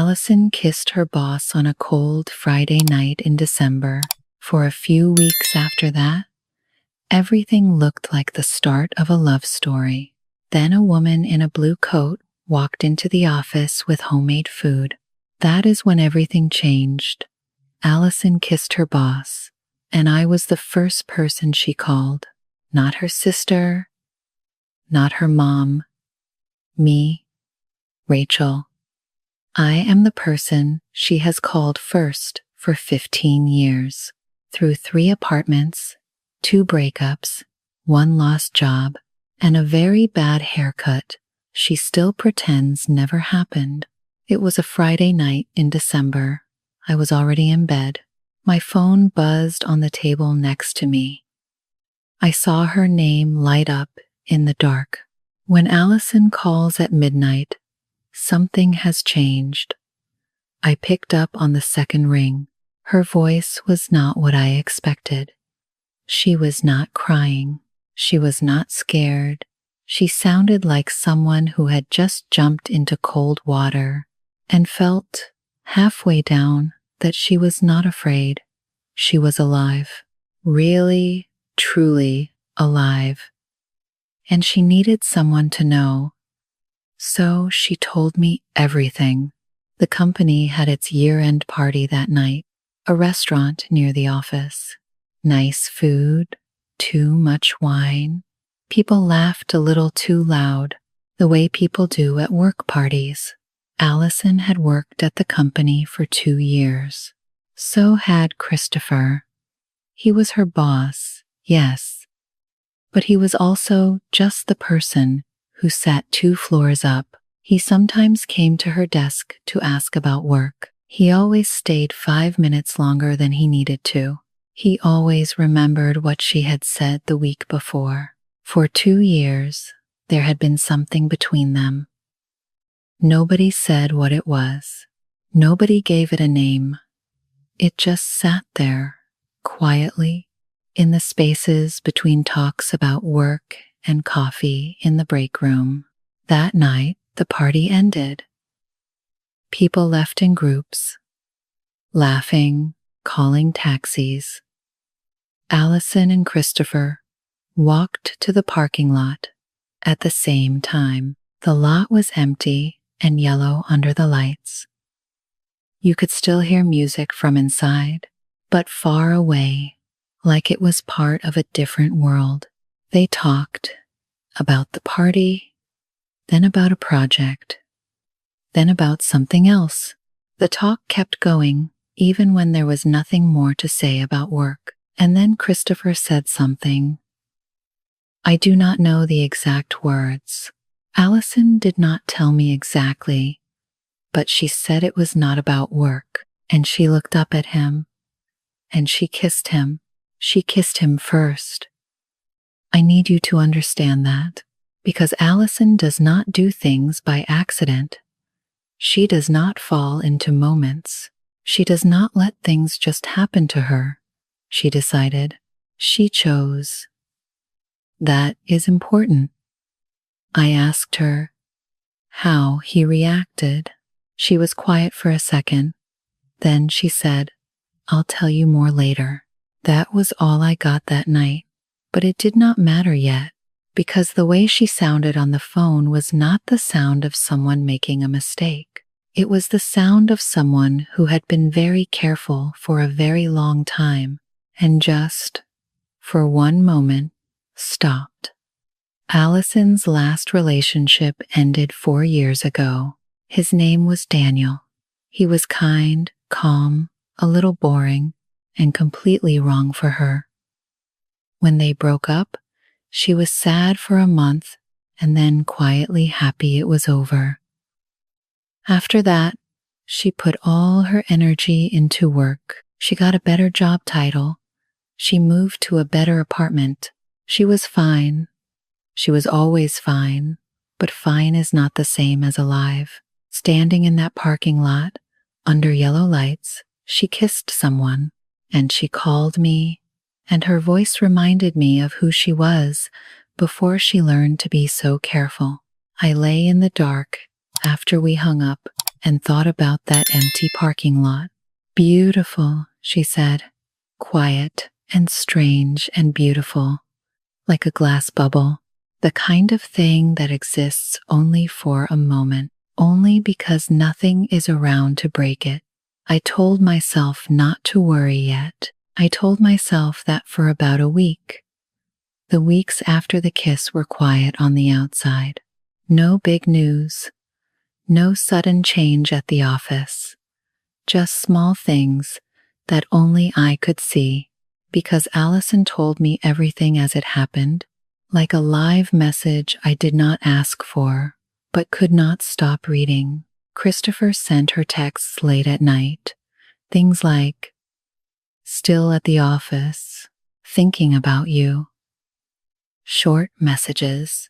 Allison kissed her boss on a cold Friday night in December. For a few weeks after that, everything looked like the start of a love story. Then a woman in a blue coat walked into the office with homemade food. That is when everything changed. Allison kissed her boss, and I was the first person she called. Not her sister, not her mom. Me, Rachel. I am the person she has called first for 15 years. Through 3 apartments, 2 breakups, 1 lost job, and a very bad haircut, she still pretends never happened. It was a Friday night in December. I was already in bed. My phone buzzed on the table next to me. I saw her name light up in the dark. When Allison calls at midnight, something has changed. I picked up on the second ring. Her voice was not what I expected. She was not crying. She was not scared. She sounded like someone who had just jumped into cold water and felt halfway down that she was not afraid. She was alive. Really, truly alive. And she needed someone to know. So she told me everything. The company had its year-end party that night, a restaurant near the office. Nice food, too much wine. People laughed a little too loud, the way people do at work parties. Allison had worked at the company for 2 years. So had Christopher. He was her boss, yes, but he was also just the person who sat 2 floors up. He sometimes came to her desk to ask about work. He always stayed 5 minutes longer than he needed to. He always remembered what she had said the week before. For 2 years, there had been something between them. Nobody said what it was. Nobody gave it a name. It just sat there, quietly, in the spaces between talks about work and coffee in the break room. That night, the party ended. People left in groups, laughing, calling taxis. Allison and Christopher walked to the parking lot at the same time. The lot was empty and yellow under the lights. You could still hear music from inside, but far away, like it was part of a different world. They talked about the party, then about a project, then about something else. The talk kept going, even when there was nothing more to say about work. And then Christopher said something. I do not know the exact words. Allison did not tell me exactly, but she said it was not about work, and she looked up at him, and she kissed him. She kissed him first. I need you to understand that, because Allison does not do things by accident. She does not fall into moments. She does not let things just happen to her. She decided. She chose. That is important. I asked her how he reacted. She was quiet for a second. Then she said, I'll tell you more later. That was all I got that night. But it did not matter yet, because the way she sounded on the phone was not the sound of someone making a mistake. It was the sound of someone who had been very careful for a very long time and just, for one moment, stopped. Allison's last relationship ended 4 years ago. His name was Daniel. He was kind, calm, a little boring, and completely wrong for her. When they broke up, she was sad for a month and then quietly happy it was over. After that, she put all her energy into work. She got a better job title. She moved to a better apartment. She was fine. She was always fine, but fine is not the same as alive. Standing in that parking lot, under yellow lights, she kissed someone, and she called me, and her voice reminded me of who she was before she learned to be so careful. I lay in the dark after we hung up, and thought about that empty parking lot. Beautiful, she said. Quiet and strange and beautiful, like a glass bubble. The kind of thing that exists only for a moment, only because nothing is around to break it. I told myself not to worry yet. I told myself that for about a week. The weeks after the kiss were quiet on the outside. No big news. No sudden change at the office. Just small things that only I could see, because Allison told me everything as it happened, like a live message I did not ask for, but could not stop reading. Christopher sent her texts late at night. Things like, "Still at the office, thinking about you." Short messages.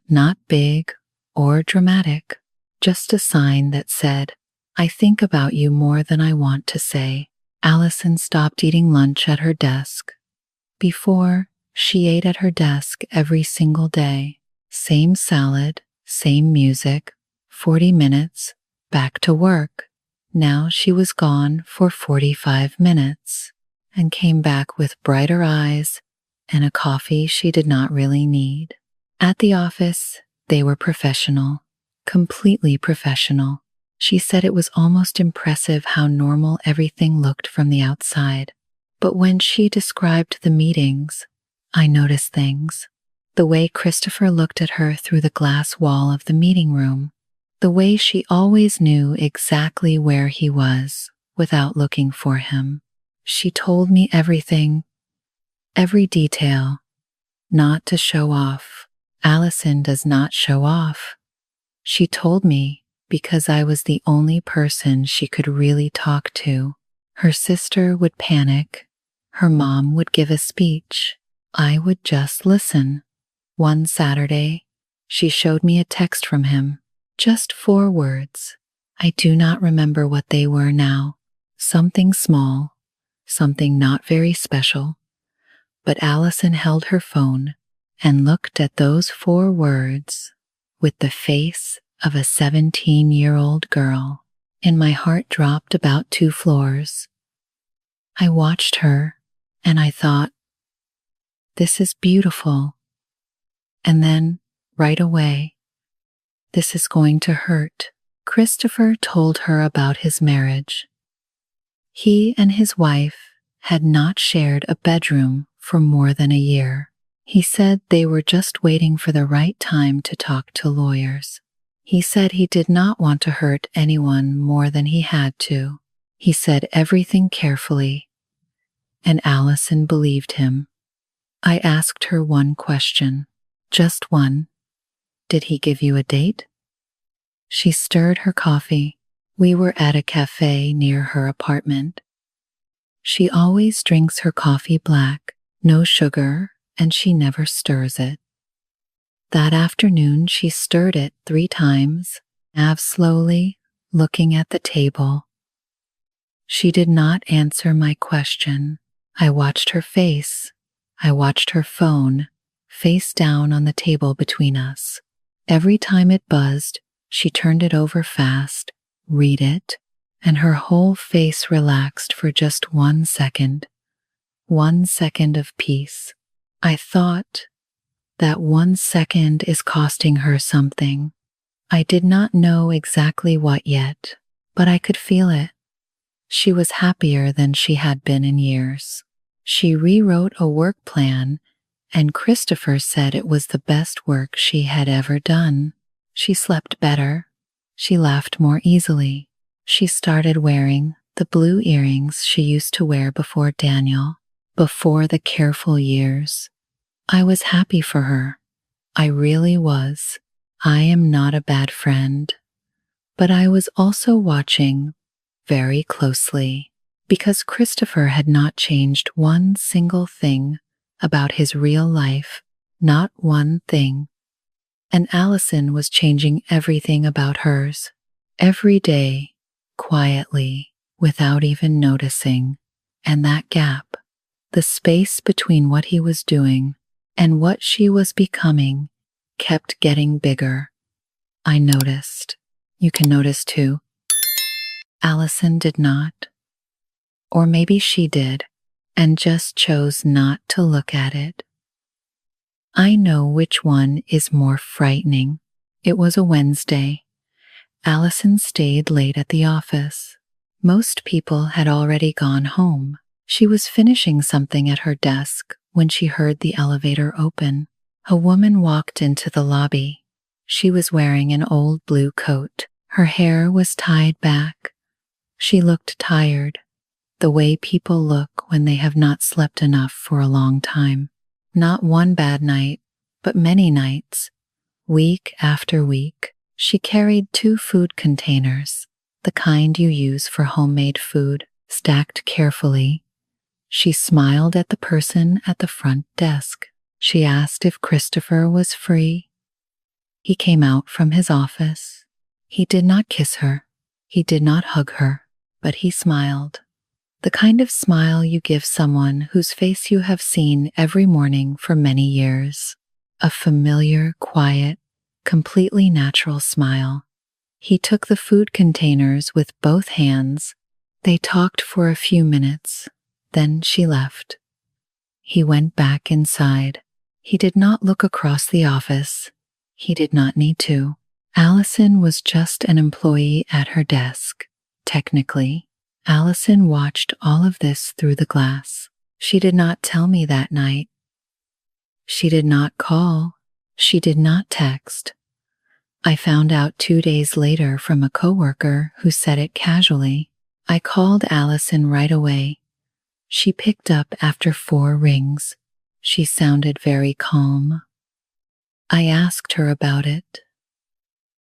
Not big or dramatic, just a sign that said, "I think about you more than I want to say." Allison stopped eating lunch at her desk. Before, she ate at her desk every single day. Same salad, same music, 40 minutes, back to work. Now she was gone for 45 minutes and came back with brighter eyes and a coffee she did not really need. At the office, they were professional, completely professional. She said it was almost impressive how normal everything looked from the outside. But when she described the meetings, I noticed things. The way Christopher looked at her through the glass wall of the meeting room. The way she always knew exactly where he was without looking for him. She told me everything, every detail, not to show off. Allison does not show off. She told me because I was the only person she could really talk to. Her sister would panic. Her mom would give a speech. I would just listen. One Saturday, she showed me a text from him. Just 4 words. I do not remember what they were now. Something small, something not very special. But Allison held her phone and looked at those 4 words with the face of a 17-year-old girl, and my heart dropped about 2 floors. I watched her and I thought, this is beautiful. And then, right away, this is going to hurt. Christopher told her about his marriage. He and his wife had not shared a bedroom for more than a year. He said they were just waiting for the right time to talk to lawyers. He said he did not want to hurt anyone more than he had to. He said everything carefully, and Allison believed him. I asked her one question, just one. Did he give you a date? She stirred her coffee. We were at a cafe near her apartment. She always drinks her coffee black, no sugar, and she never stirs it. That afternoon she stirred it 3 times, slowly, looking at the table. She did not answer my question. I watched her face. I watched her phone, face down on the table between us. Every time it buzzed, she turned it over fast, read it, and her whole face relaxed for just 1 second. 1 second of peace. I thought, that 1 second is costing her something. I did not know exactly what yet, but I could feel it. She was happier than she had been in years. She rewrote a work plan, and Christopher said it was the best work she had ever done. She slept better. She laughed more easily. She started wearing the blue earrings she used to wear before Daniel, before the careful years. I was happy for her. I really was. I am not a bad friend. But I was also watching very closely because Christopher had not changed one single thing about his real life, not one thing. And Allison was changing everything about hers. Every day, quietly, without even noticing. And that gap, the space between what he was doing and what she was becoming, kept getting bigger. I noticed. You can notice too. Allison did not. Or maybe she did, and just chose not to look at it. I know which one is more frightening. It was a Wednesday. Allison stayed late at the office. Most people had already gone home. She was finishing something at her desk when she heard the elevator open. A woman walked into the lobby. She was wearing an old blue coat. Her hair was tied back. She looked tired, the way people look when they have not slept enough for a long time. Not one bad night, but many nights, week after week. She carried 2 food containers, the kind you use for homemade food, stacked carefully. She smiled at the person at the front desk. She asked if Christopher was free. He came out from his office. He did not kiss her. He did not hug her, but he smiled. The kind of smile you give someone whose face you have seen every morning for many years. A familiar, quiet, completely natural smile. He took the food containers with both hands. They talked for a few minutes. Then she left. He went back inside. He did not look across the office. He did not need to. Allison was just an employee at her desk. Technically, Allison watched all of this through the glass. She did not tell me that night. She did not call. She did not text. I found out 2 days later from a coworker who said it casually. I called Allison right away. She picked up after 4 rings. She sounded very calm. I asked her about it.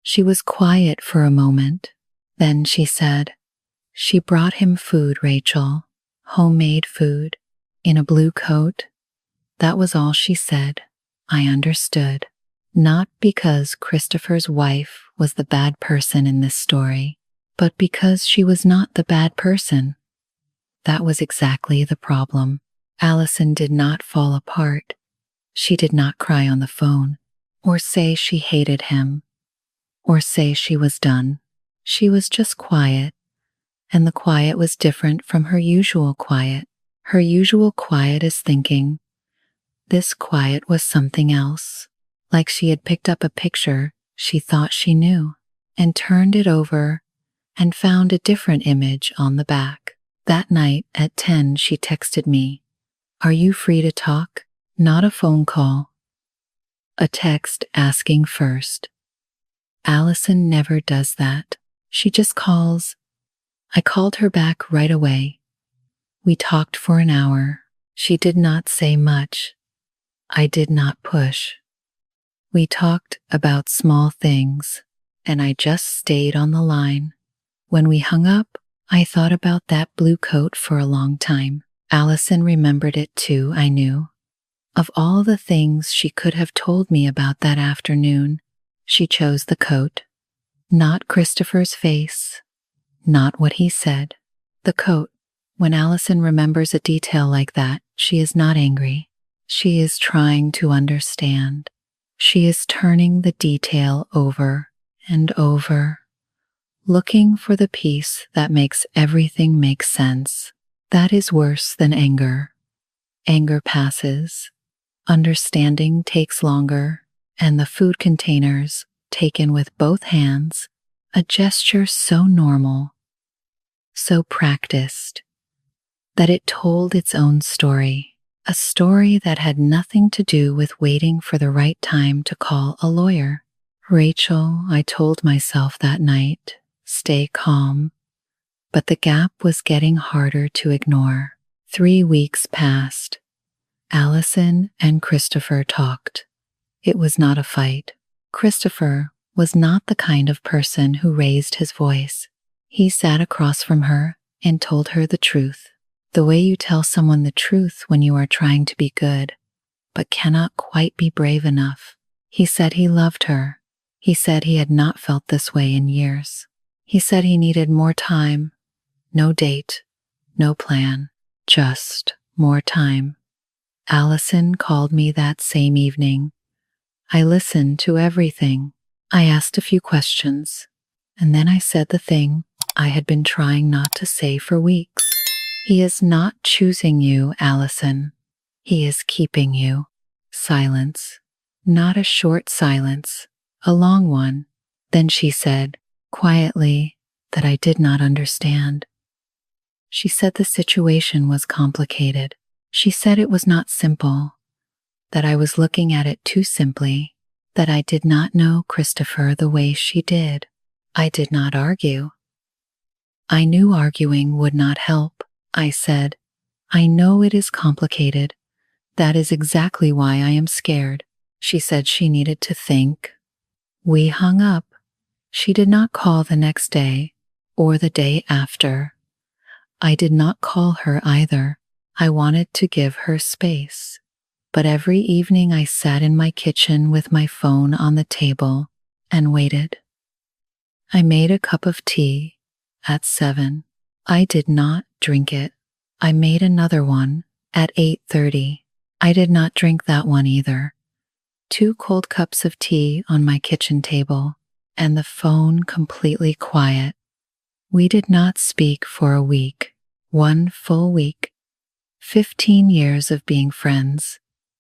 She was quiet for a moment. Then she said, "She brought him food, Rachel. Homemade food. In a blue coat." That was all she said. I understood. Not because Christopher's wife was the bad person in this story, but because she was not the bad person. That was exactly the problem. Allison did not fall apart. She did not cry on the phone, or say she hated him, or say she was done. She was just quiet, and the quiet was different from her usual quiet. Her usual quiet is thinking. This quiet was something else, like she had picked up a picture she thought she knew, and turned it over and found a different image on the back. That night at 10 she texted me, "Are you free to talk?" Not a phone call. A text asking first. Allison never does that. She just calls. I called her back right away. We talked for an hour. She did not say much. I did not push. We talked about small things, and I just stayed on the line. When we hung up, I thought about that blue coat for a long time. Allison remembered it too, I knew. Of all the things she could have told me about that afternoon, she chose the coat. Not Christopher's face, not what he said. The coat. When Allison remembers a detail like that, she is not angry. She is trying to understand. She is turning the detail over and over, looking for the piece that makes everything make sense. That is worse than anger. Anger passes. Understanding takes longer, and the food containers, taken with both hands, a gesture so normal, so practiced, that it told its own story. A story that had nothing to do with waiting for the right time to call a lawyer. Rachel, I told myself that night, stay calm. But the gap was getting harder to ignore. 3 weeks passed. Allison and Christopher talked. It was not a fight. Christopher was not the kind of person who raised his voice. He sat across from her and told her the truth. The way you tell someone the truth when you are trying to be good, but cannot quite be brave enough. He said he loved her. He said he had not felt this way in years. He said he needed more time. No date, no plan, just more time. Allison called me that same evening. I listened to everything. I asked a few questions, and then I said the thing I had been trying not to say for weeks. He is not choosing you, Allison. He is keeping you. Silence. Not a short silence, a long one. Then she said, quietly, that I did not understand. She said the situation was complicated. She said it was not simple, that I was looking at it too simply, that I did not know Christopher the way she did. I did not argue. I knew arguing would not help. I said, I know it is complicated. That is exactly why I am scared. She said she needed to think. We hung up. She did not call the next day or the day after. I did not call her either. I wanted to give her space. But every evening I sat in my kitchen with my phone on the table and waited. I made a cup of tea at 7. I did not drink it. I made another one at 8:30. I did not drink that one either. 2 cold cups of tea on my kitchen table and the phone completely quiet. We did not speak for a week, 1 full week, 15 years of being friends,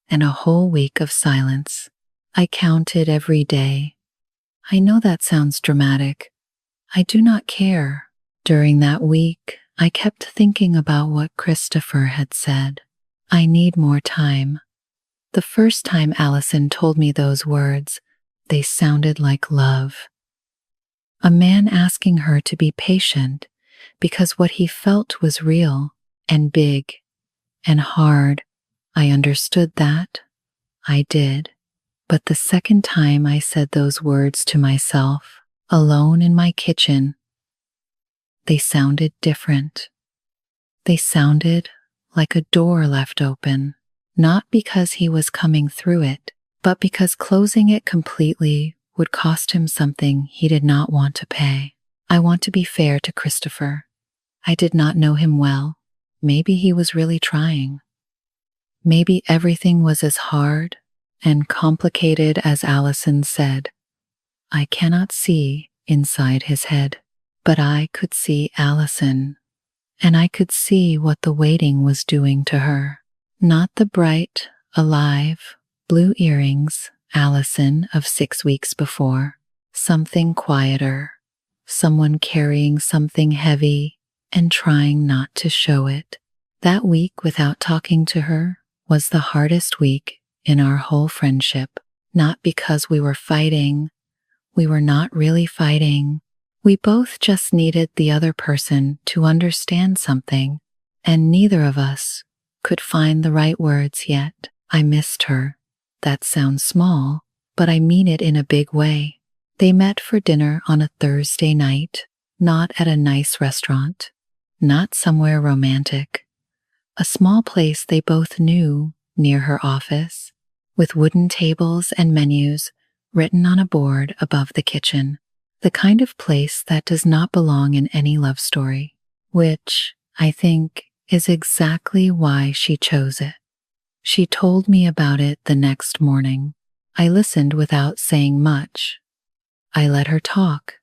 and a whole week of silence. I counted every day. I know that sounds dramatic. I do not care. During that week, I kept thinking about what Christopher had said. I need more time. The first time Allison told me those words, they sounded like love. A man asking her to be patient because what he felt was real and big and hard. I understood that. I did. But the second time I said those words to myself, alone in my kitchen, they sounded different. They sounded like a door left open, not because he was coming through it, but because closing it completely would cost him something he did not want to pay. I want to be fair to Christopher. I did not know him well. Maybe he was really trying. Maybe everything was as hard and complicated as Allison said. I cannot see inside his head, but I could see Allison, and I could see what the waiting was doing to her. Not the bright, alive, blue earrings Allison of 6 weeks before. Something quieter, someone carrying something heavy and trying not to show it. That week without talking to her was the hardest week in our whole friendship. Not because we were fighting. We were not really fighting. We both just needed the other person to understand something, and neither of us could find the right words yet. I missed her. That sounds small, but I mean it in a big way. They met for dinner on a Thursday night, not at a nice restaurant, not somewhere romantic. A small place they both knew near her office, with wooden tables and menus written on a board above the kitchen. The kind of place that does not belong in any love story, which, I think, is exactly why she chose it. She told me about it the next morning. I listened without saying much. I let her talk.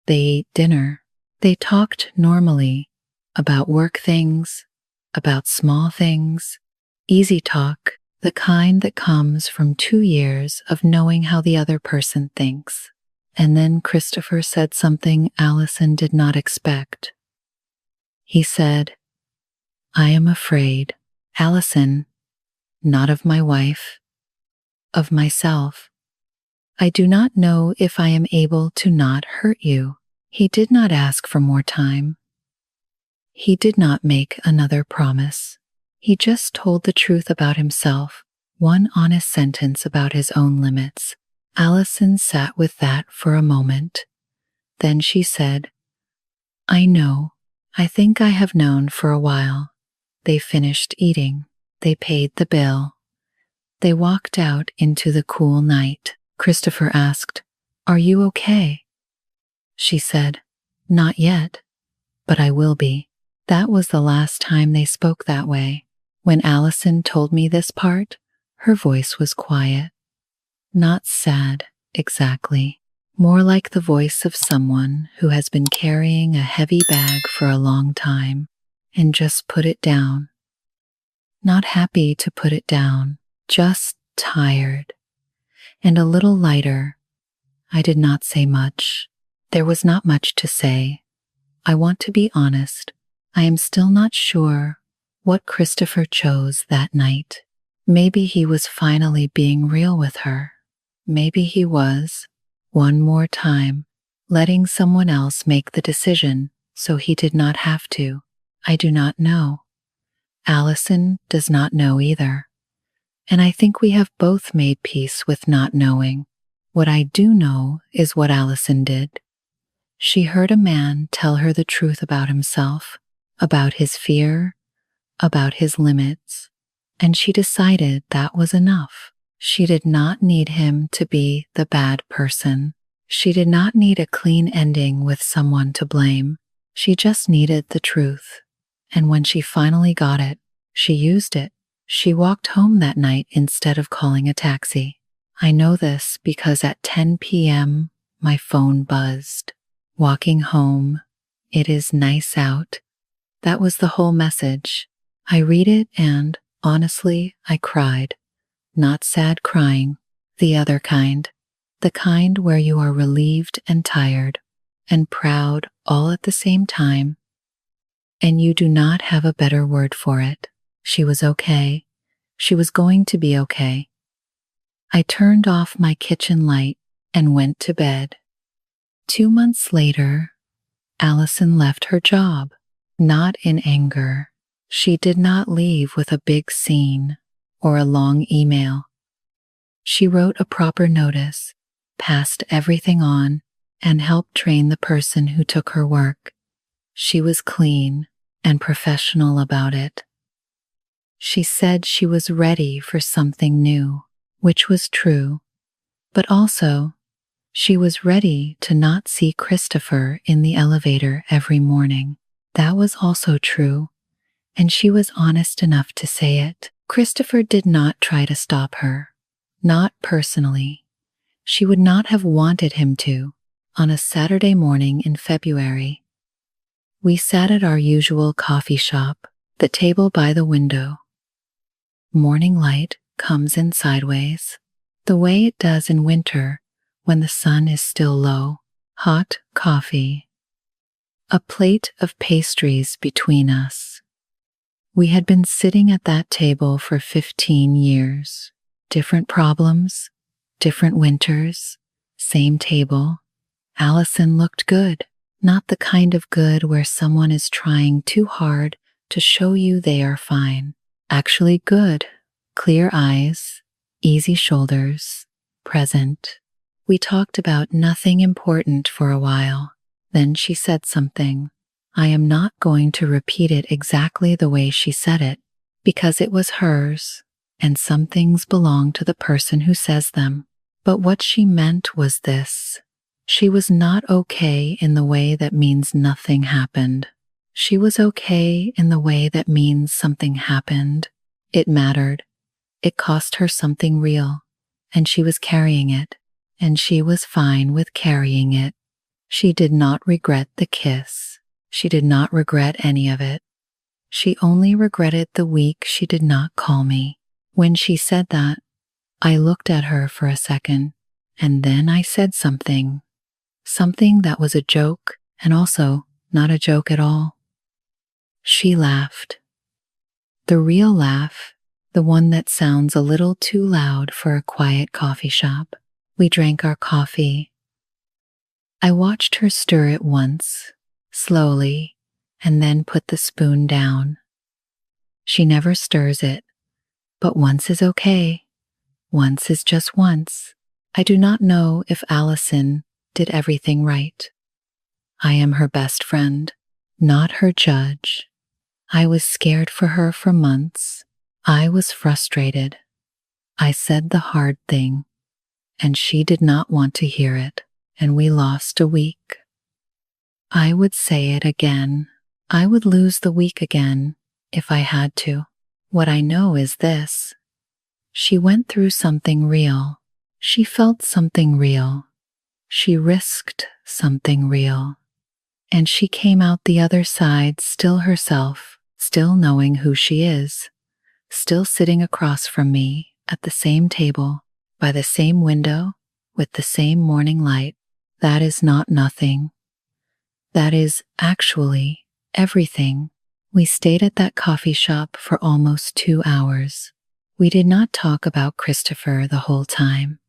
They ate dinner. They talked normally about work things, about small things, easy talk, the kind that comes from 2 years of knowing how the other person thinks. And then Christopher said something Allison did not expect. He said, I am afraid, Allison, not of my wife, of myself. I do not know if I am able to not hurt you. He did not ask for more time. He did not make another promise. He just told the truth about himself, one honest sentence about his own limits. Allison sat with that for a moment. Then she said, I know. I think I have known for a while. They finished eating. They paid the bill. They walked out into the cool night. Christopher asked, Are you okay? She said, Not yet, but I will be. That was the last time they spoke that way. When Allison told me this part, her voice was quiet. Not sad, exactly. more like the voice of someone who has been carrying a heavy bag for a long time and just put it down. Not happy to put it down, just tired and a little lighter. I did not say much. There was not much to say. I want to be honest. I am still not sure what Christopher chose that night. Maybe he was finally being real with her. Maybe he was, one more time, letting someone else make the decision so he did not have to. I do not know. Allison does not know either. And I think we have both made peace with not knowing. What I do know is what Allison did. She heard a man tell her the truth about himself, about his fear, about his limits, and she decided that was enough. She did not need him to be the bad person. She did not need a clean ending with someone to blame. She just needed the truth. And when she finally got it, she used it. She walked home that night instead of calling a taxi. I know this because at 10 p.m., my phone buzzed. Walking home, it is nice out. That was the whole message. I read it and, honestly, I cried. Not sad crying, the other kind. The kind where you are relieved and tired and proud all at the same time. And you do not have a better word for it. She was okay. She was going to be okay. I turned off my kitchen light and went to bed. 2 months later, Allison left her job, not in anger. She did not leave with a big scene or a long email. She wrote a proper notice, passed everything on, and helped train the person who took her work. She was clean and professional about it. She said she was ready for something new, which was true, but also she was ready to not see Christopher in the elevator every morning. That was also true, and she was honest enough to say it. Christopher did not try to stop her, not personally. She would not have wanted him to. On a Saturday morning in February, we sat at our usual coffee shop, the table by the window. Morning light comes in sideways, the way it does in winter when the sun is still low. Hot coffee. A plate of pastries between us. We had been sitting at that table for 15 years. Different problems, different winters, same table. Allison looked good, not the kind of good where someone is trying too hard to show you they are fine. Actually good, clear eyes, easy shoulders, present. We talked about nothing important for a while. Then she said something. I am not going to repeat it exactly the way she said it, because it was hers, and some things belong to the person who says them. But what she meant was this. She was not okay in the way that means nothing happened. She was okay in the way that means something happened. It mattered. It cost her something real, and she was carrying it, and she was fine with carrying it. She did not regret the kiss. She did not regret any of it. She only regretted the week she did not call me. When she said that, I looked at her for a second, and then I said something that was a joke and also not a joke at all. She laughed. The real laugh, the one that sounds a little too loud for a quiet coffee shop. We drank our coffee. I watched her stir it once, slowly, and then put the spoon down. She never stirs it, but once is okay. Once is just once. I do not know if Allison did everything right. I am her best friend, not her judge. I was scared for her for months. I was frustrated. I said the hard thing, and she did not want to hear it, and we lost a week. I would say it again. I would lose the week again if I had to. What I know is this. She went through something real. She felt something real. She risked something real. And she came out the other side still herself, still knowing who she is, still sitting across from me at the same table, by the same window, with the same morning light. That is not nothing. That is actually everything. We stayed at that coffee shop for almost 2 hours. We did not talk about Christopher the whole time.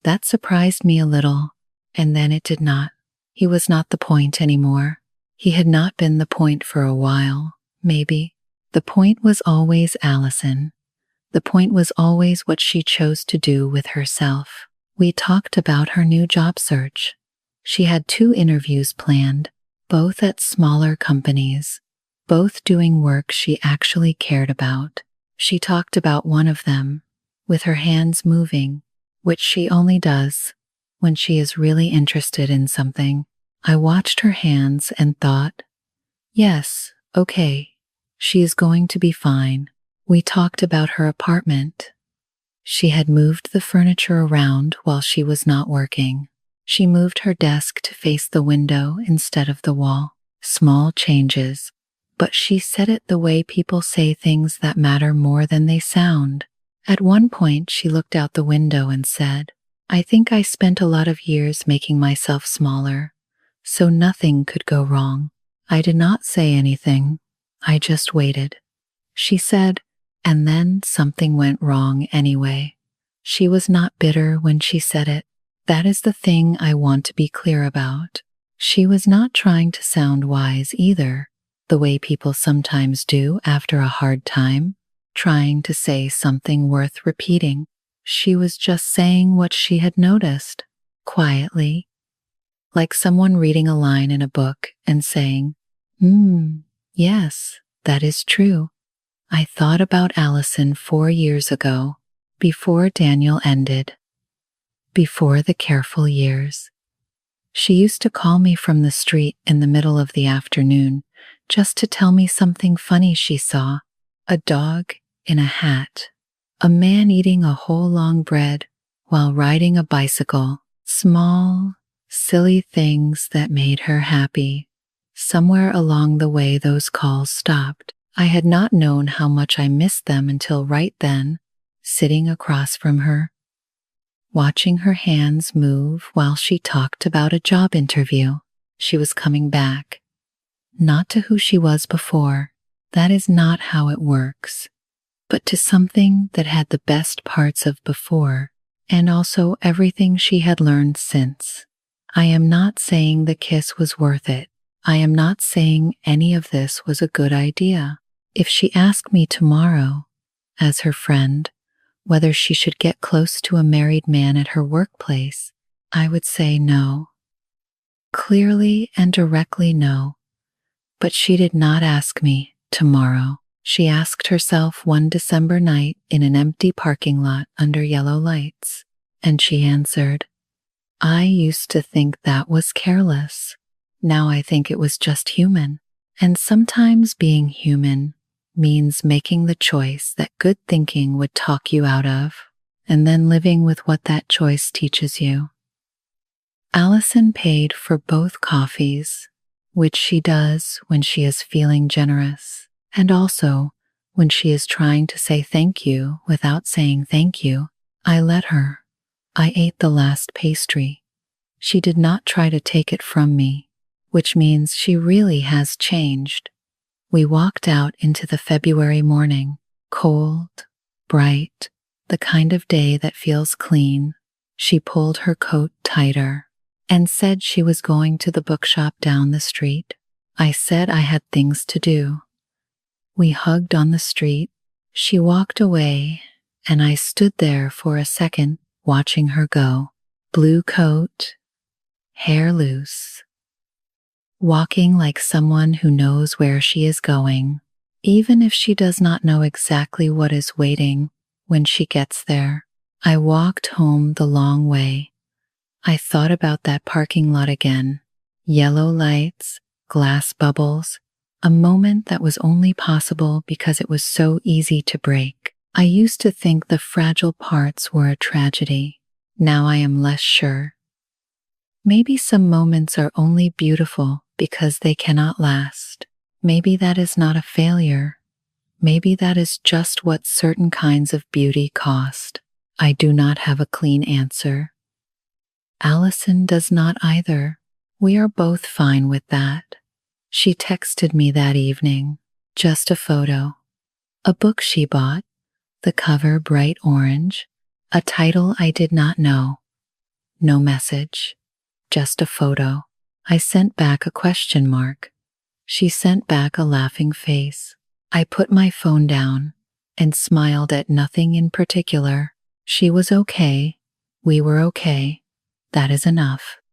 That surprised me a little, and then it did not. He was not the point anymore. He had not been the point for a while, maybe. The point was always Allison. The point was always what she chose to do with herself. We talked about her new job search. She had 2 interviews planned, both at smaller companies, both doing work she actually cared about. She talked about one of them, with her hands moving, which she only does when she is really interested in something. I watched her hands and thought, yes, okay, she is going to be fine. We talked about her apartment. She had moved the furniture around while she was not working. She moved her desk to face the window instead of the wall. Small changes, but she said it the way people say things that matter more than they sound. At one point, she looked out the window and said, I think I spent a lot of years making myself smaller, so nothing could go wrong. I did not say anything. I just waited. She said, and then something went wrong anyway. She was not bitter when she said it. That is the thing I want to be clear about. She was not trying to sound wise either, the way people sometimes do after a hard time, trying to say something worth repeating. She was just saying what she had noticed, quietly, like someone reading a line in a book and saying, yes, that is true. I thought about Allison 4 years ago, before Daniel ended, before the careful years. She used to call me from the street in the middle of the afternoon just to tell me something funny she saw. A dog in a hat, a man eating a whole long bread while riding a bicycle. Small, silly things that made her happy. Somewhere along the way those calls stopped. I had not known how much I missed them until right then, sitting across from her, watching her hands move while she talked about a job interview. She was coming back. Not to who she was before. That is not how it works. But to something that had the best parts of before, and also everything she had learned since. I am not saying the kiss was worth it. I am not saying any of this was a good idea. If she asked me tomorrow, as her friend, whether she should get close to a married man at her workplace, I would say no. Clearly and directly no. But she did not ask me tomorrow. She asked herself one December night in an empty parking lot under yellow lights, and she answered, I used to think that was careless. Now I think it was just human. And sometimes being human means making the choice that good thinking would talk you out of, and then living with what that choice teaches you. Allison paid for both coffees, which she does when she is feeling generous, and also when she is trying to say thank you without saying thank you. I let her. I ate the last pastry. She did not try to take it from me, which means she really has changed. We walked out into the February morning, cold, bright, the kind of day that feels clean. She pulled her coat tighter and said she was going to the bookshop down the street. I said I had things to do. We hugged on the street. She walked away, and I stood there for a second watching her go. Blue coat, hair loose, walking like someone who knows where she is going, even if she does not know exactly what is waiting when she gets there. I walked home the long way. I thought about that parking lot again. Yellow lights, glass bubbles, a moment that was only possible because it was so easy to break. I used to think the fragile parts were a tragedy. Now I am less sure. Maybe some moments are only beautiful because they cannot last. Maybe that is not a failure. Maybe that is just what certain kinds of beauty cost. I do not have a clean answer. Allison does not either. We are both fine with that. She texted me that evening. Just a photo. A book she bought. The cover bright orange. A title I did not know. No message. Just a photo. I sent back a question mark. She sent back a laughing face. I put my phone down and smiled at nothing in particular. She was okay. We were okay. That is enough.